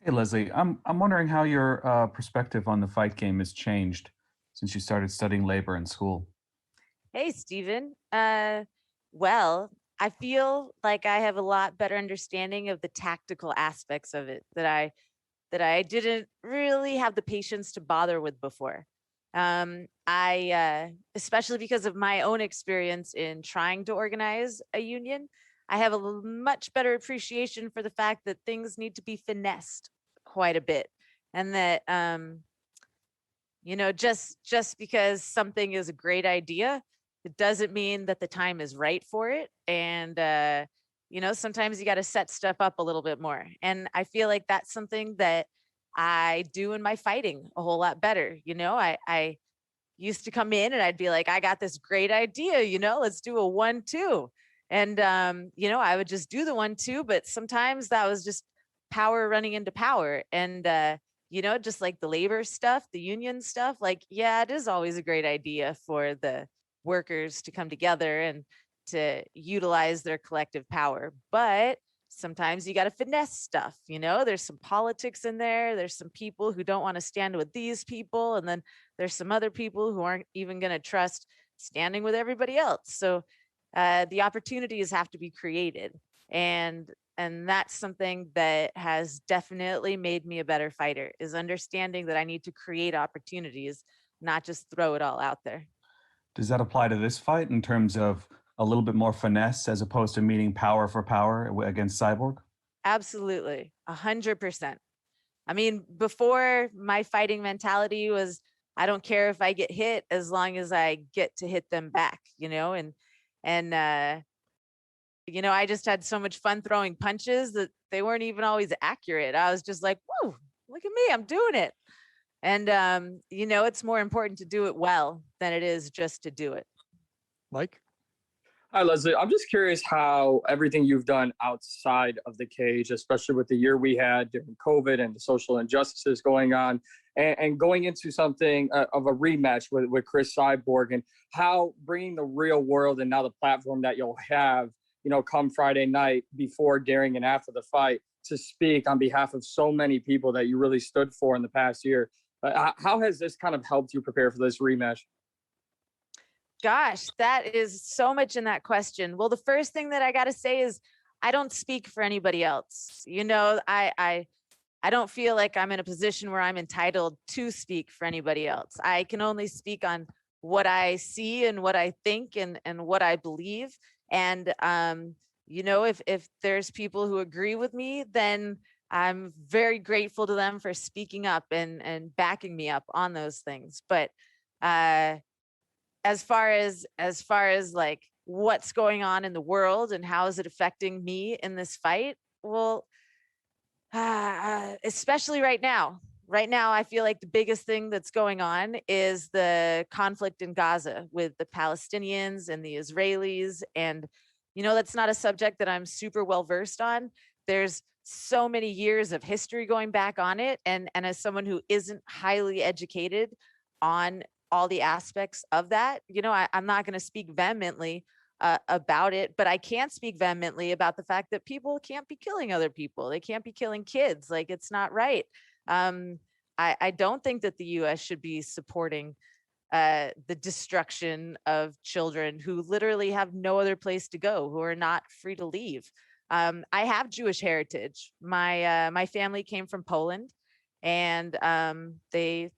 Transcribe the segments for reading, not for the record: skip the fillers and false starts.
Hey Leslie, I'm wondering how your perspective on the fight game has changed since you started studying labor in school. Hey, Stephen. Well, I feel like I have a lot better understanding of the tactical aspects of it that I didn't really have the patience to bother with before. Especially because of my own experience in trying to organize a union, I have a much better appreciation for the fact that things need to be finessed quite a bit, and that just because something is a great idea, it doesn't mean that the time is right for it. And sometimes you got to set stuff up a little bit more. And I feel like that's something that I do in my fighting a whole lot better. I used to come in and I'd be like, I got this great idea, let's do a 1-2. And I would just do the 1-2, but sometimes that was just power running into power. And just like the labor stuff, the union stuff, like, yeah, it is always a great idea for the workers to come together and to utilize their collective power. But sometimes you got to finesse stuff. There's some politics in there. There's some people who don't want to stand with these people. And then there's some other people who aren't even going to trust standing with everybody else. So the opportunities have to be created. And that's something that has definitely made me a better fighter, is understanding that I need to create opportunities, not just throw it all out there. Does that apply to this fight in terms of a little bit more finesse as opposed to meeting power for power against Cyborg? Absolutely. 100%. I mean, before, my fighting mentality was, I don't care if I get hit as long as I get to hit them back, and I just had so much fun throwing punches that they weren't even always accurate. I was just like, whoa, look at me, I'm doing it. And it's more important to do it well than it is just to do it. Mike? Hi, Leslie. I'm just curious how everything you've done outside of the cage, especially with the year we had during COVID and the social injustices going on, and going into something of a rematch with Cris Cyborg, and how bringing the real world and now the platform that you'll have, come Friday night before, during, and after the fight to speak on behalf of so many people that you really stood for in the past year. How has this kind of helped you prepare for this rematch? Gosh, that is so much in that question. Well, the first thing that I got to say is I don't speak for anybody else. I don't feel like I'm in a position where I'm entitled to speak for anybody else. I can only speak on what I see and what I think and what I believe. And if there's people who agree with me, then I'm very grateful to them for speaking up and backing me up on those things. But as far as like what's going on in the world and how is it affecting me in this fight, well, especially right now. Right now, I feel like the biggest thing that's going on is the conflict in Gaza with the Palestinians and the Israelis. And, that's not a subject that I'm super well versed on. There's so many years of history going back on it. And as someone who isn't highly educated on all the aspects of that, I'm not going to speak vehemently about it, but I can speak vehemently about the fact that people can't be killing other people. They can't be killing kids. Like, it's not right. I don't think that the US should be supporting the destruction of children who literally have no other place to go, who are not free to leave. I have Jewish heritage. My family came from Poland, and they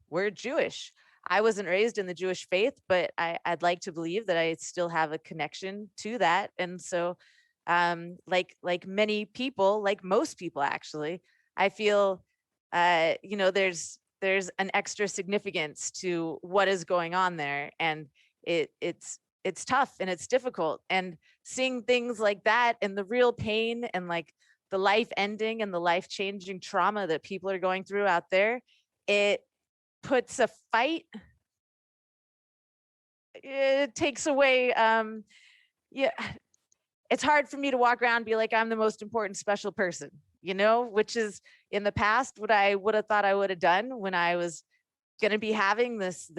were Jewish. I wasn't raised in the Jewish faith, but I'd like to believe that I still have a connection to that. And so, like many people, like most people actually, I feel, there's an extra significance to what is going on there, and it's tough and it's difficult. And seeing things like that and the real pain and like the life ending and the life changing trauma that people are going through out there, it puts a fight, it takes away, yeah, it's hard for me to walk around and be like, I'm the most important special person, which is in the past what I would have thought I would have done when I was going to be having this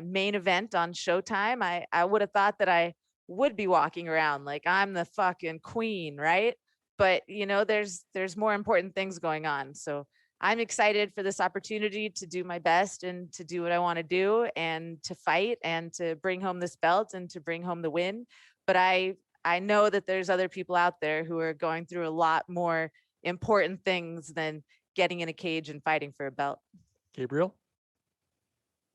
main event on Showtime. I would have thought that I would be walking around like I'm the fucking queen, right? But there's more important things going on. So I'm excited for this opportunity to do my best and to do what I want to do and to fight and to bring home this belt and to bring home the win. But I know that there's other people out there who are going through a lot more important things than getting in a cage and fighting for a belt. Gabriel?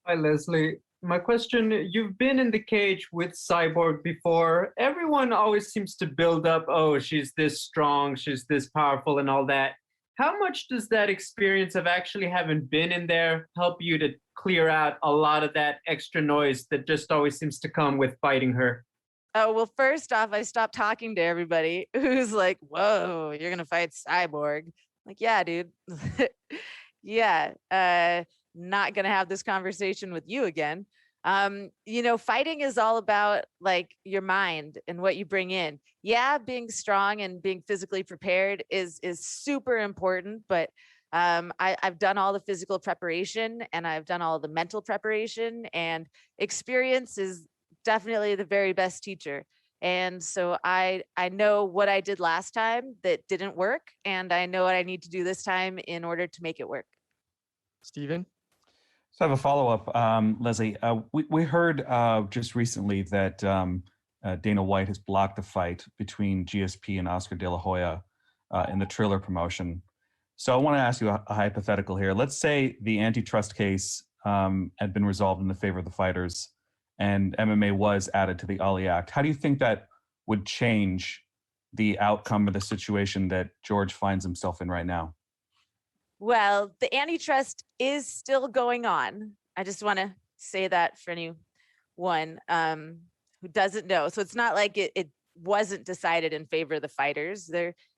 Hi, Leslie. My question, you've been in the cage with Cyborg before. Everyone always seems to build up, oh, she's this strong, she's this powerful and all that. How much does that experience of actually having been in there help you to clear out a lot of that extra noise that just always seems to come with fighting her? Oh, well, first off, I stopped talking to everybody who's like, whoa, you're going to fight Cyborg. Like, yeah, dude. Yeah. Not going to have this conversation with you again. Fighting is all about like your mind and what you bring in. Yeah, being strong and being physically prepared is super important, but I've done all the physical preparation and I've done all the mental preparation, and experience is definitely the very best teacher. And so I know what I did last time that didn't work, and I know what I need to do this time in order to make it work. Steven? So I have a follow-up, Leslie. We heard just recently that Dana White has blocked the fight between GSP and Oscar De La Hoya in the Triller promotion. So I want to ask you a hypothetical here. Let's say the antitrust case had been resolved in the favor of the fighters and MMA was added to the Ali Act. How do you think that would change the outcome of the situation that George finds himself in right now? Well, the antitrust is still going on. I just want to say that for anyone who doesn't know. So it's not like it wasn't decided in favor of the fighters.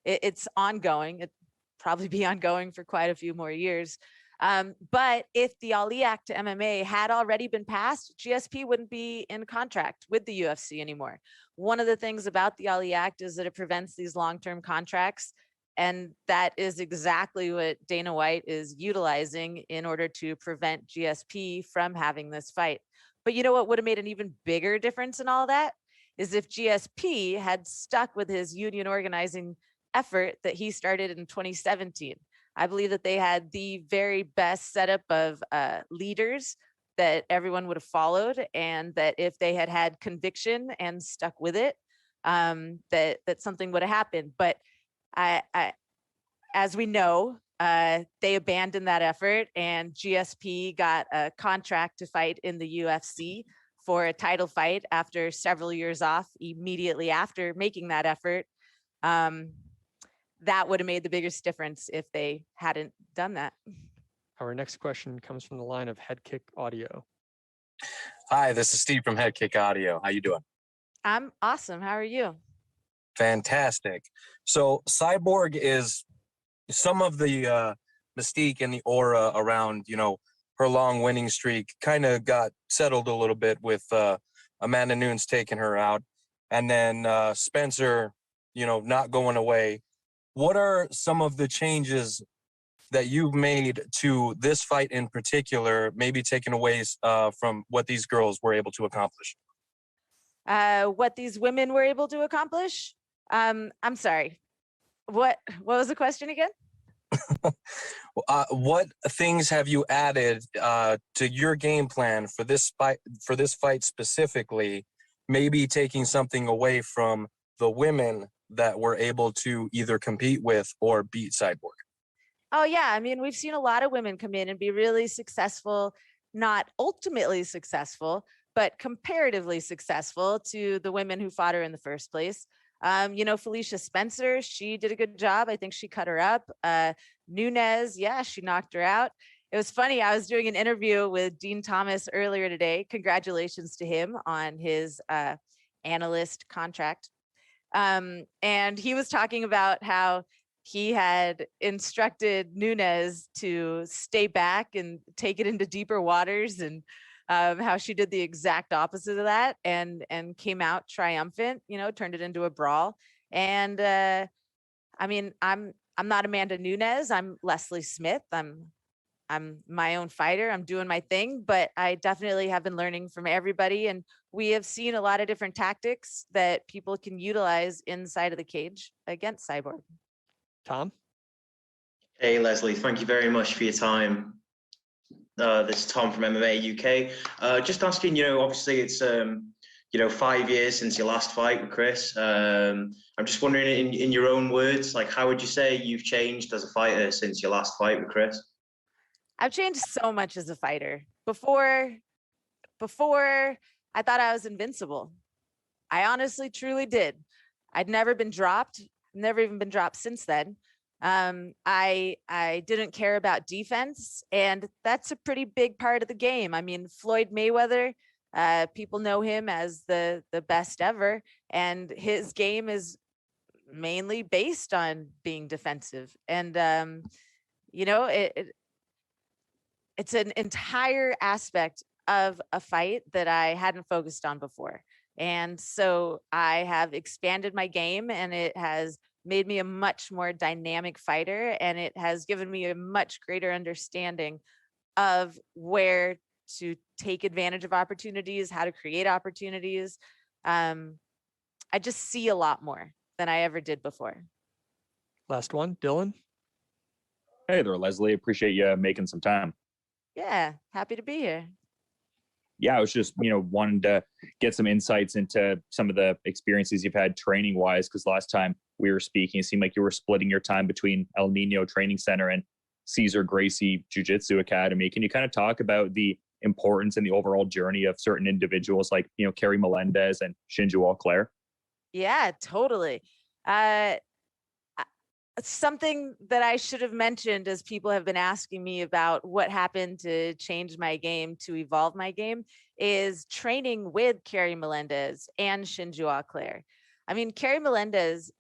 It's ongoing. It'd probably be ongoing for quite a few more years. But if the Ali Act to MMA had already been passed, GSP wouldn't be in contract with the UFC anymore. One of the things about the Ali Act is that it prevents these long-term contracts. And that is exactly what Dana White is utilizing in order to prevent GSP from having this fight. But you know what would have made an even bigger difference in all that is if GSP had stuck with his union organizing effort that he started in 2017. I believe that they had the very best setup of leaders that everyone would have followed, and that if they had had conviction and stuck with it, that something would have happened. But as we know, they abandoned that effort, and GSP got a contract to fight in the UFC for a title fight after several years off immediately after making that effort. That would have made the biggest difference if they hadn't done that. Our next question comes from the line of Head Kick Audio. Hi, this is Steve from Head Kick Audio. How you doing? I'm awesome. How are you? Fantastic. So Cyborg is some of the mystique and the aura around, her long winning streak kind of got settled a little bit with Amanda Nunes taking her out, and then Spencer, not going away. What are some of the changes that you've made to this fight in particular, maybe taken away from what these girls were able to accomplish? What these women were able to accomplish? I'm sorry. What was the question again? What things have you added to your game plan for this fight specifically? Maybe taking something away from the women that were able to either compete with or beat Cyborg. Oh yeah, I mean, we've seen a lot of women come in and be really successful, not ultimately successful, but comparatively successful to the women who fought her in the first place. Felicia Spencer, she did a good job. I think she cut her up. Nunes, yeah, she knocked her out. It was funny. I was doing an interview with Dean Thomas earlier today. Congratulations to him on his analyst contract. And he was talking about how he had instructed Nunes to stay back and take it into deeper waters, and how she did the exact opposite of that and came out triumphant, turned it into a brawl. And I mean, I'm not Amanda Nunes. I'm Leslie Smith. I'm I'm my own fighter. I'm doing my thing, but I definitely have been learning from everybody. And we have seen a lot of different tactics that people can utilize inside of the cage against Cyborg. Tom? Hey, Leslie, thank you very much for your time. This is Tom from MMA UK. Just asking, obviously it's, 5 years since your last fight with Cris. I'm just wondering, in your own words, like, how would you say you've changed as a fighter since your last fight with Cris? I've changed so much as a fighter. Before I thought I was invincible. I honestly, truly did. I'd never been dropped, never even been dropped since then. I didn't care about defense, and that's a pretty big part of the game. I mean, Floyd Mayweather, people know him as the best ever, and his game is mainly based on being defensive. And it's an entire aspect of a fight that I hadn't focused on before. And so I have expanded my game, and it has made me a much more dynamic fighter, and it has given me a much greater understanding of where to take advantage of opportunities, how to create opportunities. I just see a lot more than I ever did before. Last one, Dylan? Hey there, Leslie. Appreciate you making some time. Yeah, happy to be here. Yeah, I was just, wanting to get some insights into some of the experiences you've had training wise, because last time we were speaking, it seemed like you were splitting your time between El Nino Training Center and Cesar Gracie Jiu-Jitsu Academy. Can you kind of talk about the importance and the overall journey of certain individuals like, Kerry Melendez and Shinju Auclair? Yeah, totally. Something that I should have mentioned, as people have been asking me about what happened to change my game, to evolve my game, is training with Kerry Melendez and Shinju Auclair. I mean, Kerry Melendez,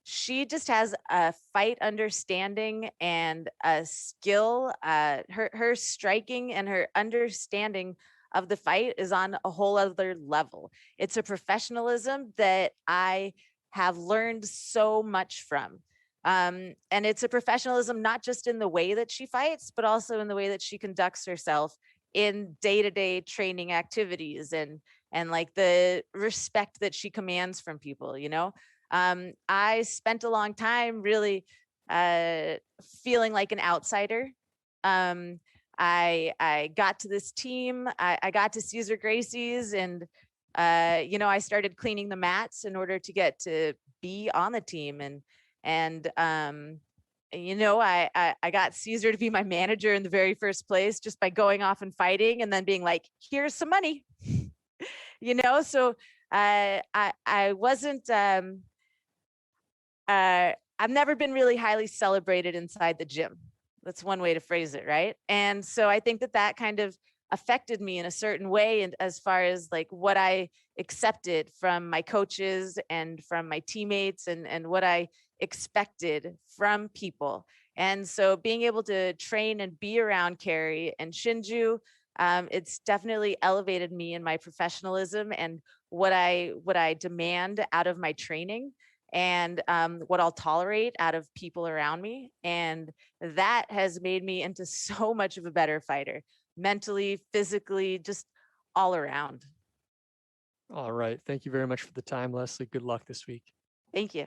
she just has a fight understanding and a skill. Her striking and her understanding of the fight is on a whole other level. It's a professionalism that I have learned so much from. And it's a professionalism, not just in the way that she fights, but also in the way that she conducts herself in day-to-day training activities, and like the respect that she commands from people, I spent a long time really feeling like an outsider. I got to this team, I got to Cesar Gracie's, and I started cleaning the mats in order to get to be on the team. And I got Cesar to be my manager in the very first place, just by going off and fighting and then being like, here's some money, so I wasn't, I've never been really highly celebrated inside the gym. That's one way to phrase it, right? And so I think that kind of affected me in a certain way, and as far as like what I accepted from my coaches and from my teammates, and what I expected from people. And so being able to train and be around Kerry and Shinju, it's definitely elevated me in my professionalism and what I demand out of my training, and what I'll tolerate out of people around me. And that has made me into so much of a better fighter, mentally, physically, just all around. All right. Thank you very much for the time, Leslie. Good luck this week. Thank you.